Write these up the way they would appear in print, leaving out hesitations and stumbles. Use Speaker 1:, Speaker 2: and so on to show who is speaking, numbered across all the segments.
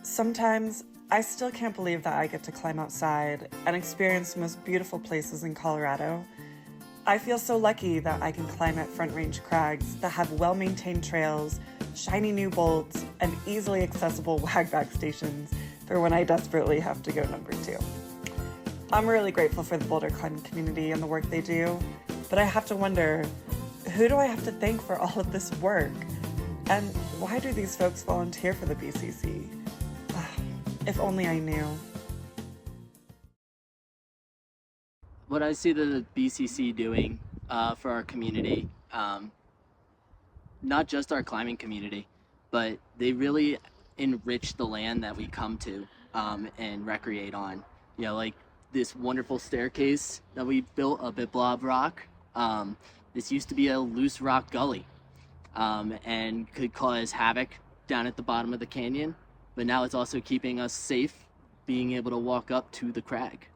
Speaker 1: Sometimes I still can't believe that I get to climb outside and experience the most beautiful places in Colorado. I feel so lucky that I can climb at Front Range crags that have well-maintained trails, shiny new bolts, and easily accessible wag-bag stations for when I desperately have to go number 2. I'm really grateful for the boulder climbing community and the work they do, but I have to wonder, who do I have to thank for all of this work? And why do these folks volunteer for the BCC? If only I knew.
Speaker 2: What I see the BCC doing for our community, not just our climbing community, but they really enrich the land that we come to and recreate on. You know, like this wonderful staircase that we built up at Blob Rock. This used to be a loose rock gully and could cause havoc down at the bottom of the canyon, but now it's also keeping us safe, being able to walk up to the crag.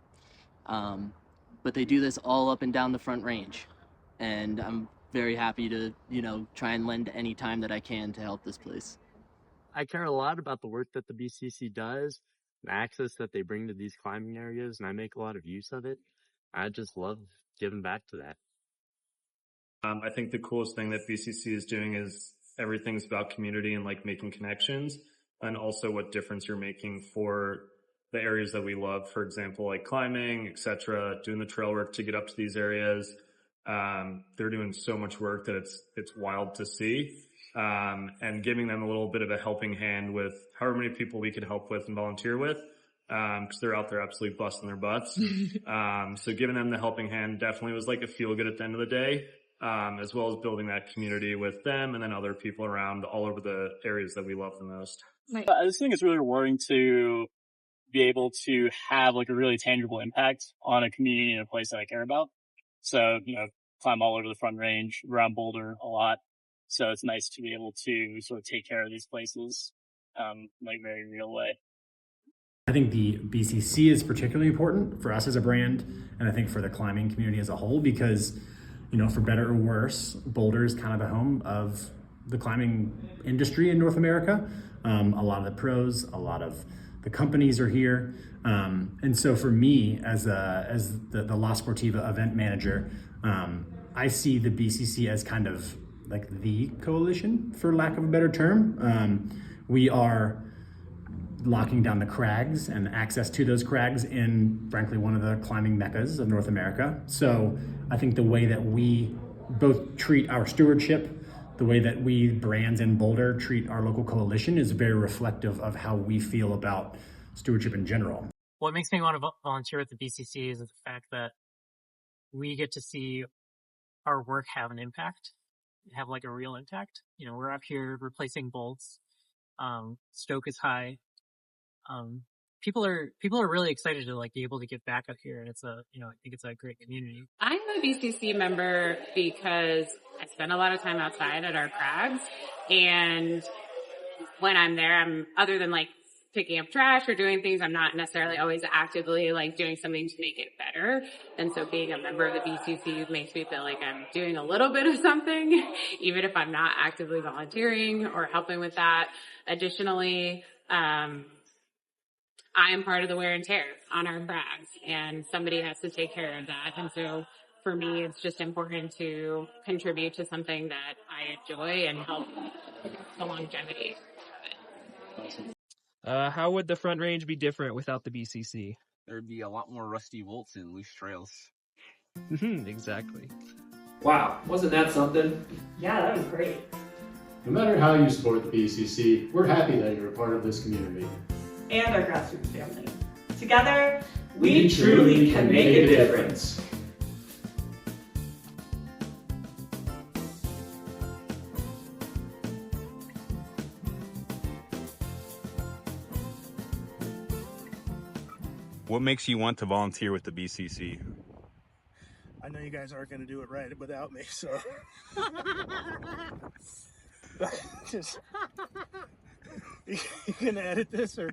Speaker 2: But they do this all up and down the Front Range, and I'm very happy to, try and lend any time that I can to help this place.
Speaker 3: I care a lot about the work that the BCC does, the access that they bring to these climbing areas, and I make a lot of use of it. I just love giving back to that.
Speaker 4: I think the coolest thing that BCC is doing is everything's about community and like making connections, and also what difference you're making for the areas that we love. For example, like climbing, etc., doing the trail work to get up to these areas. They're doing so much work that it's wild to see. And giving them a little bit of a helping hand with however many people we could help with and volunteer with, because they're out there absolutely busting their butts. So giving them the helping hand definitely was like a feel good at the end of the day, as well as building that community with them and then other people around all over the areas that we love the most.
Speaker 5: I just think it's really rewarding to be able to have like a really tangible impact on a community and a place that I care about. So, climb all over the Front Range, around Boulder a lot. So it's nice to be able to sort of take care of these places, like very real way.
Speaker 6: I think the BCC is particularly important for us as a brand, and I think for the climbing community as a whole, because, for better or worse, Boulder is kind of the home of the climbing industry in North America. A lot of the pros, a lot of the companies are here. And so for me, as the La Sportiva event manager, I see the BCC as kind of like the coalition, for lack of a better term. We are locking down the crags and access to those crags in, frankly, one of the climbing meccas of North America. So I think the way that we both treat our stewardship, the way that we brands in Boulder treat our local coalition is very reflective of how we feel about stewardship in general.
Speaker 7: What makes me want to volunteer with the BCC is the fact that we get to see our work have an impact, have like a real impact. We're up here replacing bolts. Stoke is high. People are really excited to like be able to get back up here, and it's I think it's a great community.
Speaker 8: I'm a BCC member because I spend a lot of time outside at our crags, and when I'm there, I'm, other than like picking up trash or doing things, I'm not necessarily always actively like doing something to make it better. And so being a member of the BCC makes me feel like I'm doing a little bit of something, even if I'm not actively volunteering or helping with that. Additionally, I am part of the wear and tear on our crags, and somebody has to take care of that. And so for me, it's just important to contribute to something that I enjoy and help the longevity of it.
Speaker 9: How would the Front Range be different without the BCC?
Speaker 10: There'd be a lot more rusty bolts and loose trails.
Speaker 9: Exactly.
Speaker 11: Wow, wasn't that something?
Speaker 12: Yeah, that was great.
Speaker 13: No matter how you support the BCC, we're happy that you're a part of this community.
Speaker 12: And our grassroots family. Together, we truly can make a difference.
Speaker 14: What makes you want to volunteer with the BCC?
Speaker 15: I know you guys aren't going to do it right without me, so. Just, you can edit this or